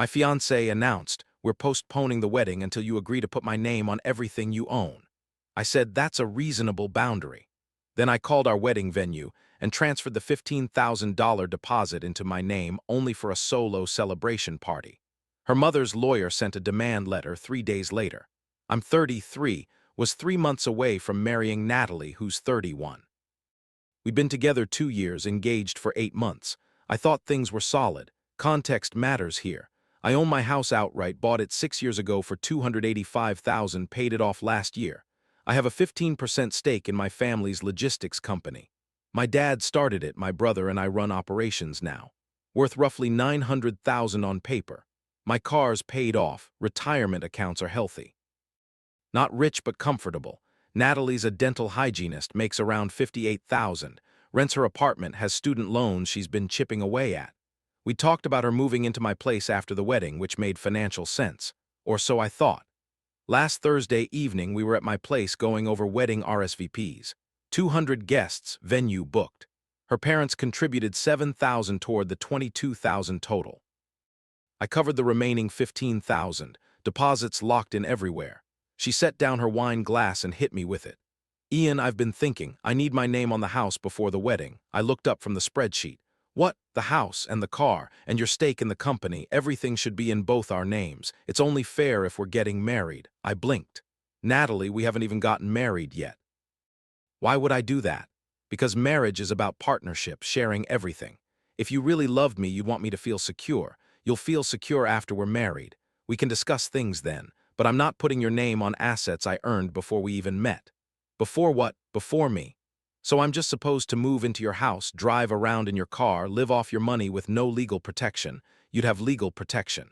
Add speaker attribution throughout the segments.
Speaker 1: My fiancé announced, "We're postponing the wedding until you agree to put my name on everything you own." I said, "That's a reasonable boundary." Then I called our wedding venue and transferred the $15,000 deposit into my name only for a solo celebration party. Her mother's lawyer sent a demand letter 3 days later. I'm 33, was 3 months away from marrying Natalie, who's 31. We'd been together 2 years, engaged for 8 months. I thought things were solid. Context matters here. I own my house outright, bought it 6 years ago for $285,000, paid it off last year. I have a 15% stake in my family's logistics company. My dad started it, my brother and I run operations now. Worth roughly $900,000 on paper. My car's paid off, retirement accounts are healthy. Not rich but comfortable. Natalie's a dental hygienist, makes around $58,000, rents her apartment, has student loans she's been chipping away at. We talked about her moving into my place after the wedding, which made financial sense. Or so I thought. Last Thursday evening, we were at my place going over wedding RSVPs. 200 guests, venue booked. Her parents contributed $7,000 toward the $22,000 total. I covered the remaining $15,000, deposits locked in everywhere. She set down her wine glass and hit me with it. "Ian, I've been thinking, I need my name on the house before the wedding." I looked up from the spreadsheet. "What? The house and the car and your stake in the company, everything should be in both our names. It's only fair if we're getting married." I blinked. "Natalie, we haven't even gotten married yet." "Why would I do that?" "Because marriage is about partnership, sharing everything. If you really loved me, you'd want me to feel secure. You'll feel secure after we're married. We can discuss things then, but I'm not putting your name on assets I earned before we even met." "Before what? Before me? So I'm just supposed to move into your house, drive around in your car, live off your money with no legal protection? You'd have legal protection.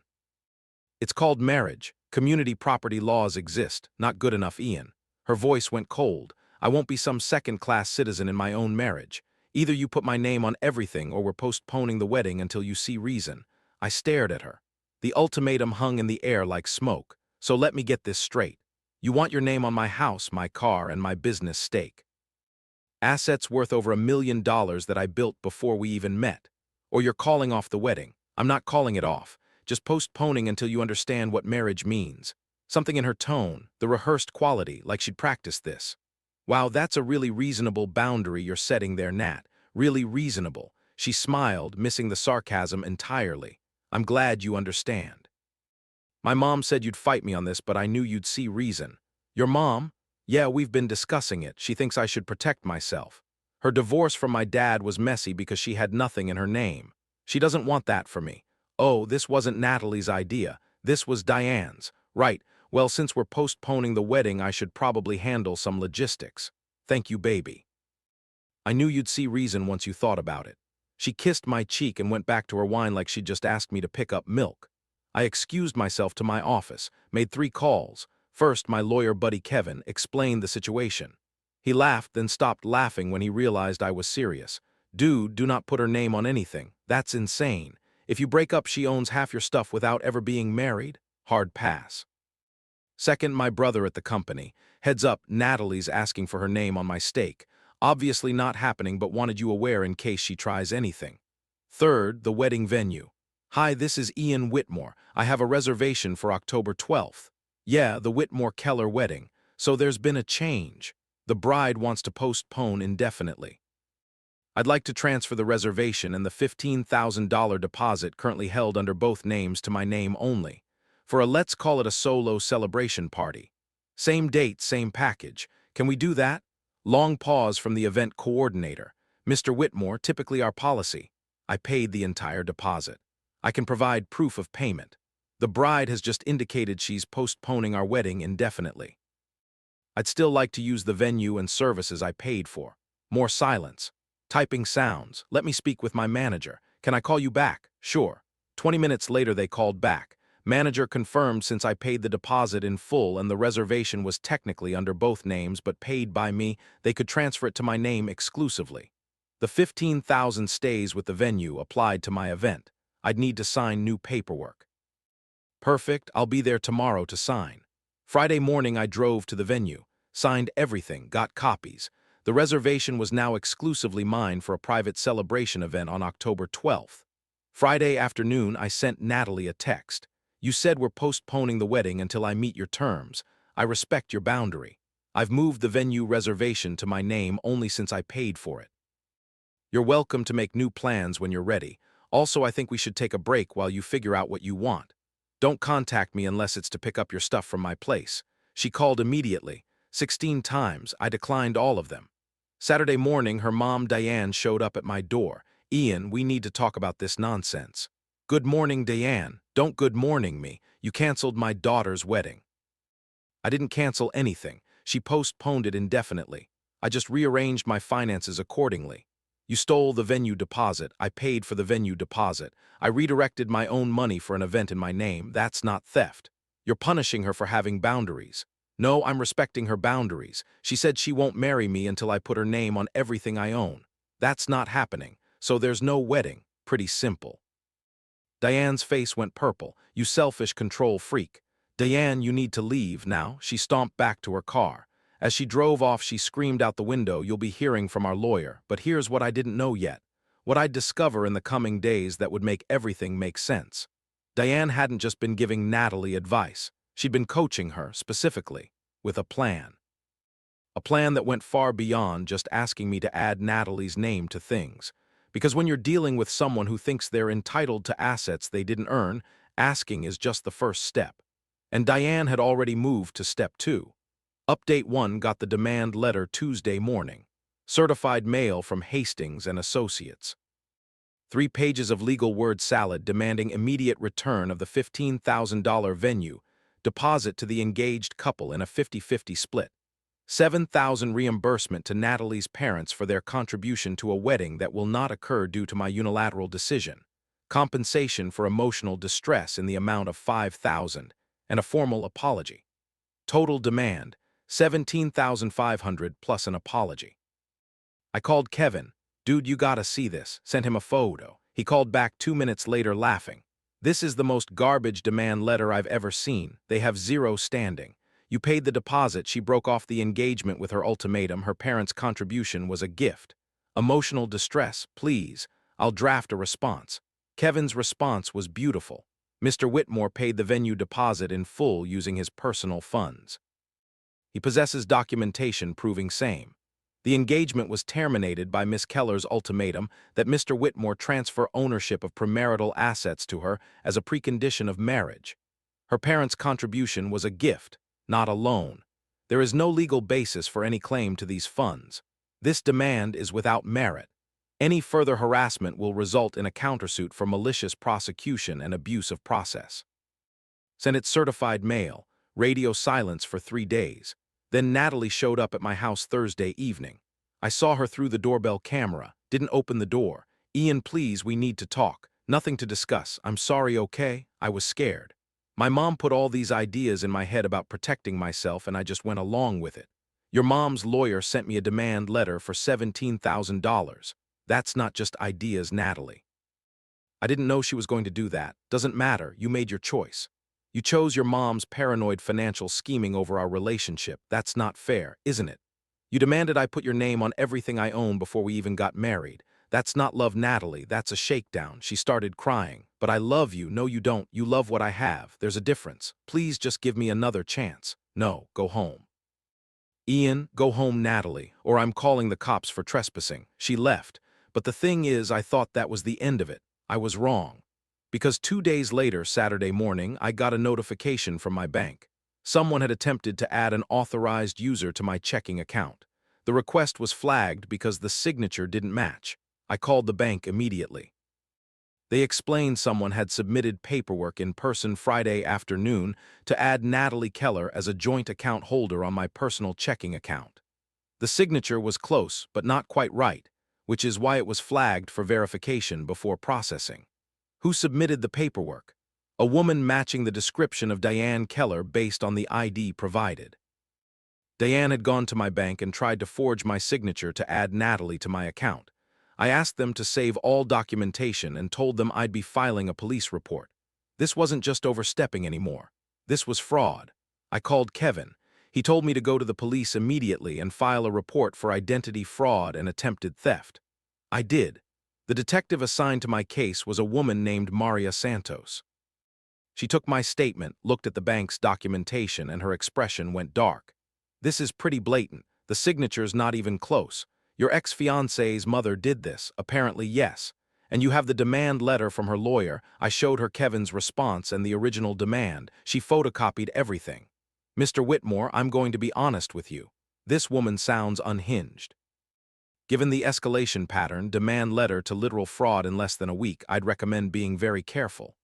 Speaker 1: It's called marriage. Community property laws exist. Not good enough, Ian." Her voice went cold. "I won't be some second-class citizen in my own marriage. Either you put my name on everything or we're postponing the wedding until you see reason." I stared at her. The ultimatum hung in the air like smoke. "So let me get this straight. You want your name on my house, my car, and my business stake. Assets worth over $1 million that I built before we even met. Or you're calling off the wedding." "I'm not calling it off. Just postponing until you understand what marriage means." Something in her tone, the rehearsed quality, like she'd practiced this. "Wow, that's a really reasonable boundary you're setting there, Nat. Really reasonable." She smiled, missing the sarcasm entirely. "I'm glad you understand. My mom said you'd fight me on this, but I knew you'd see reason." "Your mom?" "Yeah, we've been discussing it. She thinks I should protect myself. Her divorce from my dad was messy because she had nothing in her name. She doesn't want that for me." "Oh, this wasn't Natalie's idea. This was Diane's." "Right. Well, since we're postponing the wedding, I should probably handle some logistics." "Thank you, baby. I knew you'd see reason once you thought about it." She kissed my cheek and went back to her wine like she'd just asked me to pick up milk. I excused myself to my office, made 3 calls. First, my lawyer buddy Kevin explained the situation. He laughed, then stopped laughing when he realized I was serious. "Dude, do not put her name on anything. That's insane. If you break up, she owns half your stuff without ever being married. Hard pass." Second, my brother at the company. "Heads up, Natalie's asking for her name on my stake. Obviously not happening, but wanted you aware in case she tries anything." Third, the wedding venue. "Hi, this is Ian Whitmore. I have a reservation for October 12th. "Yeah, the Whitmore Keller wedding. So there's been a change. The bride wants to postpone indefinitely. I'd like to transfer the reservation and the $15,000 deposit currently held under both names to my name only. For a, let's call it a solo celebration party. Same date, same package. Can we do that?" Long pause from the event coordinator. "Mr. Whitmore, typically our policy." I paid the entire deposit. "I can provide proof of payment. The bride has just indicated she's postponing our wedding indefinitely. I'd still like to use the venue and services I paid for." More silence. Typing sounds. "Let me speak with my manager. Can I call you back?" "Sure." 20 minutes later they called back. Manager confirmed since I paid the deposit in full and the reservation was technically under both names but paid by me, they could transfer it to my name exclusively. The $15,000 stays with the venue applied to my event. I'd need to sign new paperwork. Perfect, I'll be there tomorrow to sign. Friday morning I drove to the venue, signed everything, got copies. The reservation was now exclusively mine for a private celebration event on October 12th. Friday afternoon, I sent Natalie a text. You said we're postponing the wedding until I meet your terms. I respect your boundary. I've moved the venue reservation to my name only since I paid for it. You're welcome to make new plans when you're ready. Also, I think we should take a break while you figure out what you want. Don't contact me unless it's to pick up your stuff from my place. She called immediately. 16 times. I declined all of them. Saturday morning, her mom, Diane, showed up at my door. Ian, we need to talk about this nonsense. Good morning, Diane. Don't good morning me. You canceled my daughter's wedding. I didn't cancel anything. She postponed it indefinitely. I just rearranged my finances accordingly. You stole the venue deposit. I paid for the venue deposit. I redirected my own money for an event in my name. That's not theft. You're punishing her for having boundaries. No, I'm respecting her boundaries. She said she won't marry me until I put her name on everything I own. That's not happening. So there's no wedding. Pretty simple. Diane's face went purple. You selfish control freak. Diane, you need to leave now. She stomped back to her car. As she drove off, she screamed out the window, you'll be hearing from our lawyer. But here's what I didn't know yet. What I'd discover in the coming days that would make everything make sense. Diane hadn't just been giving Natalie advice. She'd been coaching her, specifically, with a plan. A plan that went far beyond just asking me to add Natalie's name to things. Because when you're dealing with someone who thinks they're entitled to assets they didn't earn, asking is just the first step. And Diane had already moved to step 2. Update 1 got the demand letter Tuesday morning. Certified mail from Hastings and Associates. 3 pages of legal word salad demanding immediate return of the $15,000 venue, deposit to the engaged couple in a 50-50 split. $7,000 reimbursement to Natalie's parents for their contribution to a wedding that will not occur due to my unilateral decision. Compensation for emotional distress in the amount of $5,000, and a formal apology. Total demand, $17,500 plus an apology. I called Kevin. Dude, you gotta see this. Sent him a photo. He called back 2 minutes later laughing. This is the most garbage demand letter I've ever seen. They have zero standing. You paid the deposit. She broke off the engagement with her ultimatum. Her parents' contribution was a gift. Emotional distress, please. I'll draft a response. Kevin's response was beautiful. Mr. Whitmore paid the venue deposit in full using his personal funds. He possesses documentation proving same. The engagement was terminated by Miss Keller's ultimatum that Mr. Whitmore transfer ownership of premarital assets to her as a precondition of marriage. Her parents' contribution was a gift, not a loan. There is no legal basis for any claim to these funds. This demand is without merit. Any further harassment will result in a countersuit for malicious prosecution and abuse of process. Sent it certified mail, radio silence for 3 days. Then Natalie showed up at my house Thursday evening. I saw her through the doorbell camera, didn't open the door. Ian, please, we need to talk. Nothing to discuss. I'm sorry, okay? I was scared. My mom put all these ideas in my head about protecting myself and I just went along with it. Your mom's lawyer sent me a demand letter for $17,000. That's not just ideas, Natalie. I didn't know she was going to do that. Doesn't matter, you made your choice. You chose your mom's paranoid financial scheming over our relationship. That's not fair, isn't it? You demanded I put your name on everything I own before we even got married. That's not love, Natalie. That's a shakedown. She started crying. But I love you. No, you don't. You love what I have. There's a difference. Please just give me another chance. No, go home. Ian, go home, Natalie, or I'm calling the cops for trespassing. She left. But the thing is, I thought that was the end of it. I was wrong. Because 2 days later, Saturday morning, I got a notification from my bank. Someone had attempted to add an authorized user to my checking account. The request was flagged because the signature didn't match. I called the bank immediately. They explained someone had submitted paperwork in person Friday afternoon to add Natalie Keller as a joint account holder on my personal checking account. The signature was close, but not quite right, which is why it was flagged for verification before processing. Who submitted the paperwork? A woman matching the description of Diane Keller based on the ID provided. Diane had gone to my bank and tried to forge my signature to add Natalie to my account. I asked them to save all documentation and told them I'd be filing a police report. This wasn't just overstepping anymore. This was fraud. I called Kevin. He told me to go to the police immediately and file a report for identity fraud and attempted theft. I did. The detective assigned to my case was a woman named Maria Santos. She took my statement, looked at the bank's documentation, and her expression went dark. This is pretty blatant. The signature's not even close. Your ex-fiancée's mother did this, apparently yes. And you have the demand letter from her lawyer. I showed her Kevin's response and the original demand. She photocopied everything. Mr. Whitmore, I'm going to be honest with you. This woman sounds unhinged. Given the escalation pattern, demand letter to literal fraud in less than a week, I'd recommend being very careful.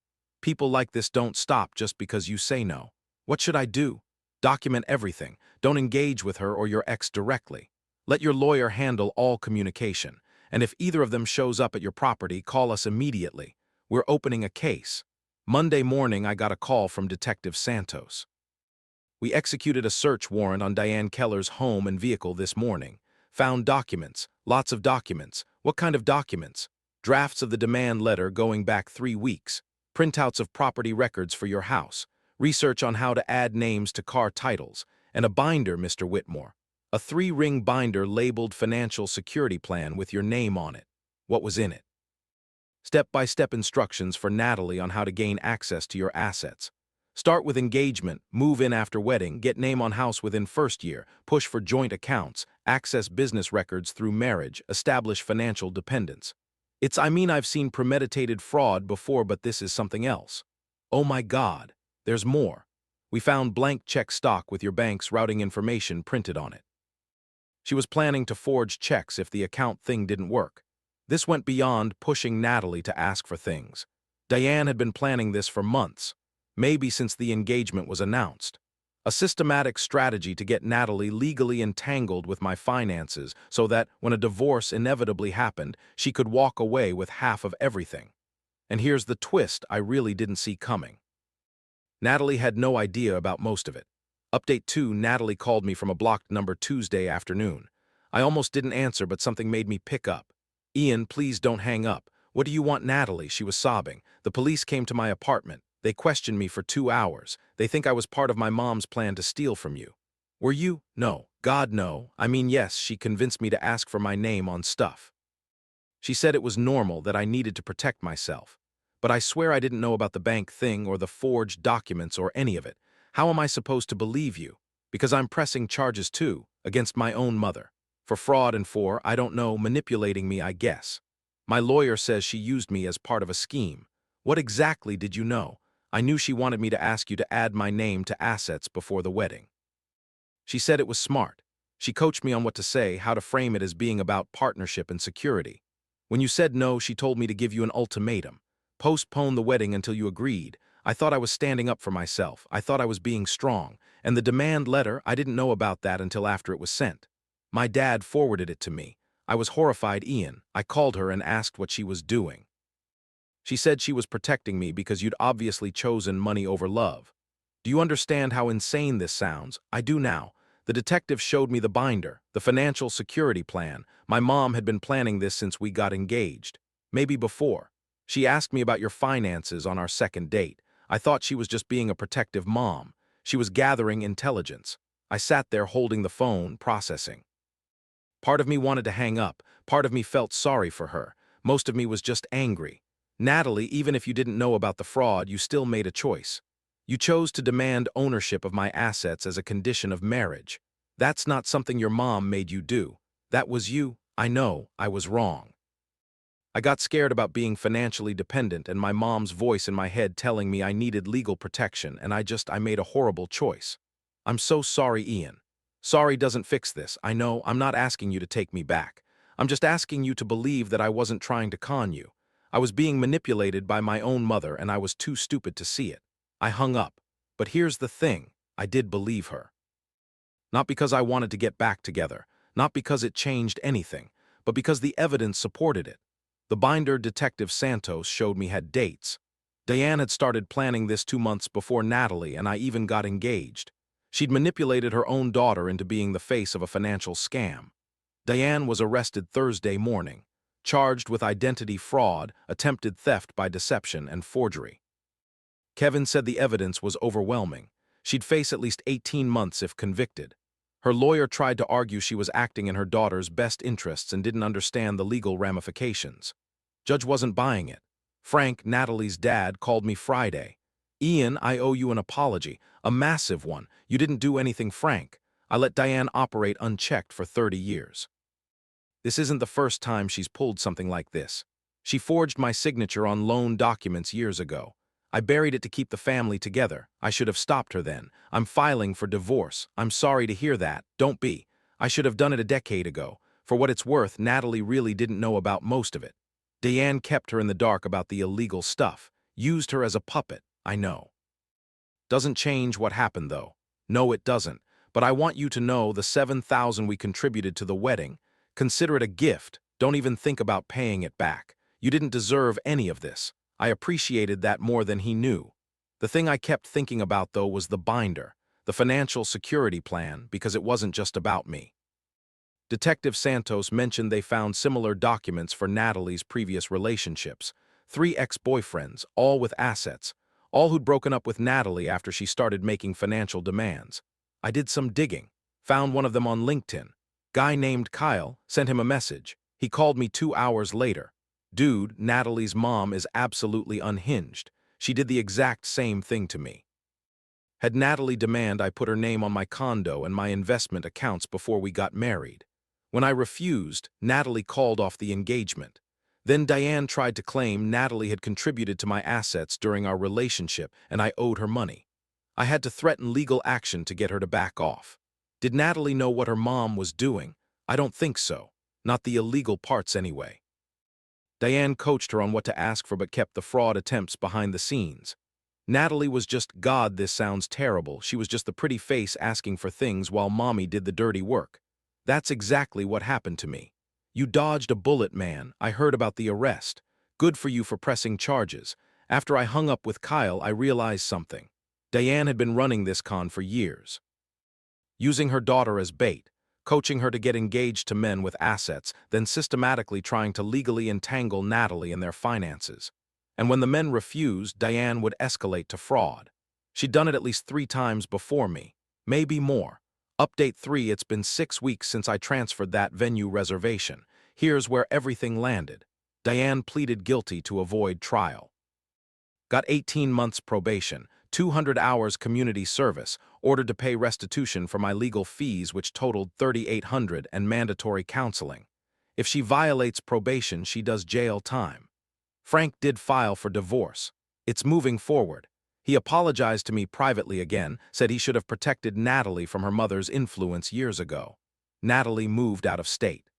Speaker 1: People like this don't stop just because you say no. What should I do? Document everything. Don't engage with her or your ex directly. Let your lawyer handle all communication. And if either of them shows up at your property, call us immediately. We're opening a case. Monday morning, I got a call from Detective Santos. We executed a search warrant on Diane Keller's home and vehicle this morning. Found documents, lots of documents. What kind of documents? Drafts of the demand letter going back 3 weeks. Printouts of property records for your house. Research on how to add names to car titles. And a binder, Mr. Whitmore. A 3-ring binder labeled Financial Security Plan with your name on it. What was in it? Step-by-step instructions for Natalie on how to gain access to your assets. Start with engagement, move in after wedding, get name on house within first year, push for joint accounts, access business records through marriage, establish financial dependence. I've seen premeditated fraud before, but this is something else. Oh my God, there's more. We found blank check stock with your bank's routing information printed on it. She was planning to forge checks if the account thing didn't work. This went beyond pushing Natalie to ask for things. Diane had been planning this for months, maybe since the engagement was announced. A systematic strategy to get Natalie legally entangled with my finances so that, when a divorce inevitably happened, she could walk away with half of everything. And here's the twist I really didn't see coming. Natalie had no idea about most of it. Update 2, Natalie called me from a blocked number Tuesday afternoon. I almost didn't answer, but something made me pick up. Ian, please don't hang up. What do you want, Natalie? She was sobbing. The police came to my apartment. They questioned me for 2 hours. They think I was part of my mom's plan to steal from you. Were you? No. God, no. Yes, she convinced me to ask for my name on stuff. She said it was normal, that I needed to protect myself. But I swear I didn't know about the bank thing or the forged documents or any of it. How am I supposed to believe you? Because I'm pressing charges too, against my own mother. For fraud and for, I don't know, manipulating me, I guess. My lawyer says she used me as part of a scheme. What exactly did you know? I knew she wanted me to ask you to add my name to assets before the wedding. She said it was smart. She coached me on what to say, how to frame it as being about partnership and security. When you said no, she told me to give you an ultimatum. Postpone the wedding until you agreed. I thought I was standing up for myself. I thought I was being strong. And the demand letter, I didn't know about that until after it was sent. My dad forwarded it to me. I was horrified, Ian. I called her and asked what she was doing. She said she was protecting me because you'd obviously chosen money over love. Do you understand how insane this sounds? I do now. The detective showed me the binder, the financial security plan. My mom had been planning this since we got engaged. Maybe before. She asked me about your finances on our second date. I thought she was just being a protective mom. She was gathering intelligence. I sat there holding the phone, processing. Part of me wanted to hang up. Part of me felt sorry for her. Most of me was just angry. Natalie, even if you didn't know about the fraud, you still made a choice. You chose to demand ownership of my assets as a condition of marriage. That's not something your mom made you do. That was you. I know, I was wrong. I got scared about being financially dependent and my mom's voice in my head telling me I needed legal protection, and I made a horrible choice. I'm so sorry, Ian. Sorry doesn't fix this. I know, I'm not asking you to take me back. I'm just asking you to believe that I wasn't trying to con you. I was being manipulated by my own mother and I was too stupid to see it. I hung up. But here's the thing, I did believe her. Not because I wanted to get back together, not because it changed anything, but because the evidence supported it. The binder Detective Santos showed me had dates. Diane had started planning this 2 months before Natalie, and I even got engaged. She'd manipulated her own daughter into being the face of a financial scam. Diane was arrested Thursday morning, charged with identity fraud, attempted theft by deception, and forgery. Kevin said the evidence was overwhelming. She'd face at least 18 months if convicted. Her lawyer tried to argue she was acting in her daughter's best interests and didn't understand the legal ramifications. Judge wasn't buying it. Frank, Natalie's dad, called me Friday. "Ian, I owe you an apology, a massive one. You didn't do anything, Frank. I let Diane operate unchecked for 30 years. This isn't the first time she's pulled something like this. She forged my signature on loan documents years ago. I buried it to keep the family together. I should have stopped her then. I'm filing for divorce. I'm sorry to hear that. Don't be. I should have done it a decade ago. For what it's worth, Natalie really didn't know about most of it. Diane kept her in the dark about the illegal stuff. Used her as a puppet, I know. Doesn't change what happened, though. No, it doesn't. But I want you to know the $7,000 we contributed to the wedding. Consider it a gift. Don't even think about paying it back. You didn't deserve any of this. I appreciated that more than he knew. The thing I kept thinking about, though, was the binder, the financial security plan, because it wasn't just about me. Detective Santos mentioned they found similar documents for Natalie's previous relationships. 3 ex-boyfriends, all with assets, all who'd broken up with Natalie after she started making financial demands. I did some digging, found one of them on LinkedIn. Guy named Kyle, sent him a message. He called me 2 hours later. "Dude, Natalie's mom is absolutely unhinged. She did the exact same thing to me. Had Natalie demand I put her name on my condo and my investment accounts before we got married. When I refused, Natalie called off the engagement. Then Diane tried to claim Natalie had contributed to my assets during our relationship and I owed her money. I had to threaten legal action to get her to back off. Did Natalie know what her mom was doing? I don't think so. Not the illegal parts anyway. Diane coached her on what to ask for but kept the fraud attempts behind the scenes. Natalie was just, God, this sounds terrible, she was just the pretty face asking for things while mommy did the dirty work. That's exactly what happened to me. You dodged a bullet, man. I heard about the arrest. Good for you for pressing charges. After I hung up with Kyle, I realized something. Diane had been running this con for years. Using her daughter as bait, coaching her to get engaged to men with assets, then systematically trying to legally entangle Natalie in their finances. And when the men refused, Diane would escalate to fraud. She'd done it at least 3 times before me, maybe more. Update 3, it's been 6 weeks since I transferred that venue reservation. Here's where everything landed. Diane pleaded guilty to avoid trial. Got 18 months probation, 200 hours community service, ordered to pay restitution for my legal fees which totaled $3,800 and mandatory counseling. If she violates probation, she does jail time. Frank did file for divorce. It's moving forward. He apologized to me privately again, said he should have protected Natalie from her mother's influence years ago. Natalie moved out of state.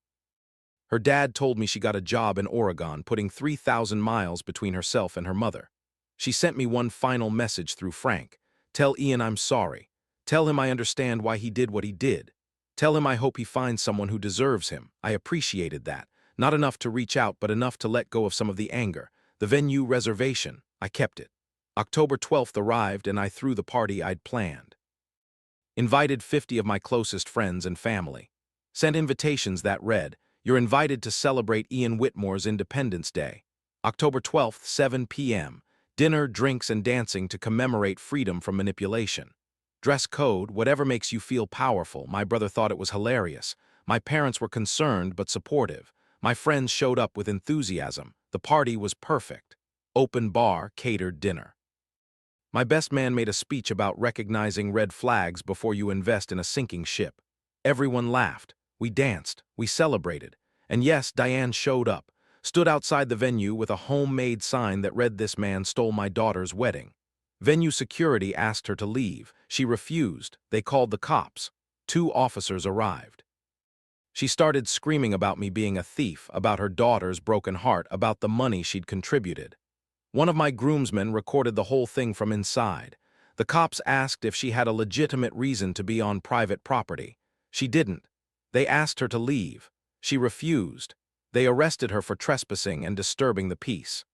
Speaker 1: Her dad told me she got a job in Oregon, putting 3,000 miles between herself and her mother. She sent me one final message through Frank. Tell Ian I'm sorry. Tell him I understand why he did what he did. Tell him I hope he finds someone who deserves him. I appreciated that. Not enough to reach out, but enough to let go of some of the anger. The venue reservation, I kept it. October 12th arrived and I threw the party I'd planned. Invited 50 of my closest friends and family. Sent invitations that read, "You're invited to celebrate Ian Whitmore's Independence Day. October 12th, 7 p.m. Dinner, drinks, and dancing to commemorate freedom from manipulation. Dress code, whatever makes you feel powerful." My brother thought it was hilarious. My parents were concerned but supportive. My friends showed up with enthusiasm. The party was perfect. Open bar, catered dinner. My best man made a speech about recognizing red flags before you invest in a sinking ship. Everyone laughed. We danced. We celebrated. And yes, Diane showed up. Stood outside the venue with a homemade sign that read, "This man stole my daughter's wedding." Venue security asked her to leave. She refused. They called the cops. 2 officers arrived. She started screaming about me being a thief, about her daughter's broken heart, about the money she'd contributed. One of my groomsmen recorded the whole thing from inside. The cops asked if she had a legitimate reason to be on private property. She didn't. They asked her to leave. She refused. They arrested her for trespassing and disturbing the peace.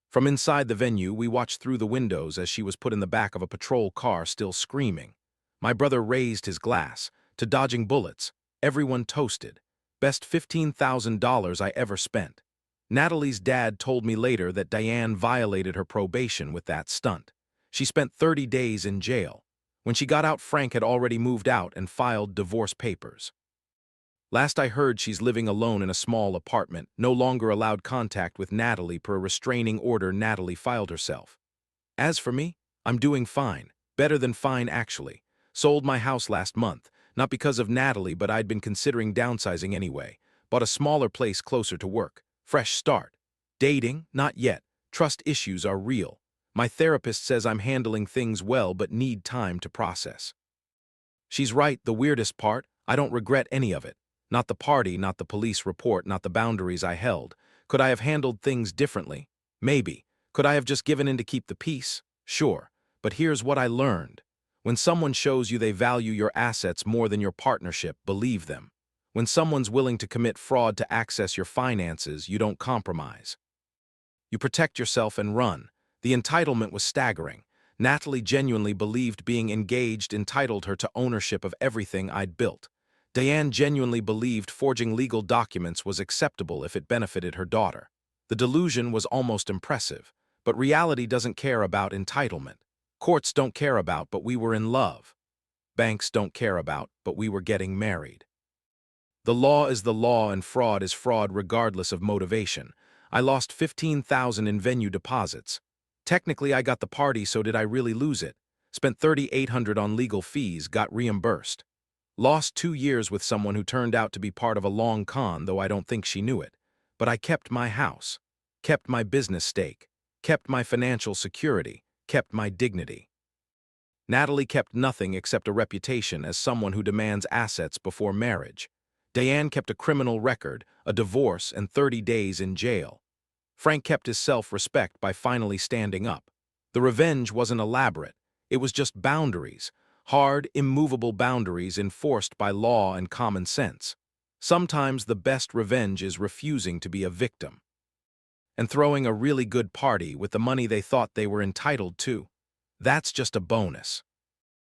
Speaker 1: From inside the venue, we watched through the windows as she was put in the back of a patrol car still screaming. My brother raised his glass. To dodging bullets. Everyone toasted. Best $15,000 I ever spent. Natalie's dad told me later that Diane violated her probation with that stunt. She spent 30 days in jail. When she got out, Frank had already moved out and filed divorce papers. Last I heard, she's living alone in a small apartment, no longer allowed contact with Natalie per a restraining order Natalie filed herself. As for me, I'm doing fine. Better than fine, actually. Sold my house last month, not because of Natalie, but I'd been considering downsizing anyway. Bought a smaller place closer to work. Fresh start. Dating? Not yet. Trust issues are real. My therapist says I'm handling things well but need time to process. She's right, the weirdest part, I don't regret any of it. Not the party, not the police report, not the boundaries I held. Could I have handled things differently? Maybe. Could I have just given in to keep the peace? Sure. But here's what I learned. When someone shows you they value your assets more than your partnership, believe them. When someone's willing to commit fraud to access your finances, you don't compromise. You protect yourself and run. The entitlement was staggering. Natalie genuinely believed being engaged entitled her to ownership of everything I'd built. Diane genuinely believed forging legal documents was acceptable if it benefited her daughter. The delusion was almost impressive, but reality doesn't care about entitlement. Courts don't care about, but we were in love. Banks don't care about, but we were getting married. The law is the law and fraud is fraud regardless of motivation. I lost $15,000 in venue deposits. Technically, I got the party, so did I really lose it? Spent $3,800 on legal fees, got reimbursed. Lost 2 years with someone who turned out to be part of a long con, though I don't think she knew it. But I kept my house, kept my business stake, kept my financial security, kept my dignity. Natalie kept nothing except a reputation as someone who demands assets before marriage. Diane kept a criminal record, a divorce, and 30 days in jail. Frank kept his self-respect by finally standing up. The revenge wasn't elaborate. It was just boundaries, hard, immovable boundaries enforced by law and common sense. Sometimes the best revenge is refusing to be a victim. And throwing a really good party with the money they thought they were entitled to. That's just a bonus.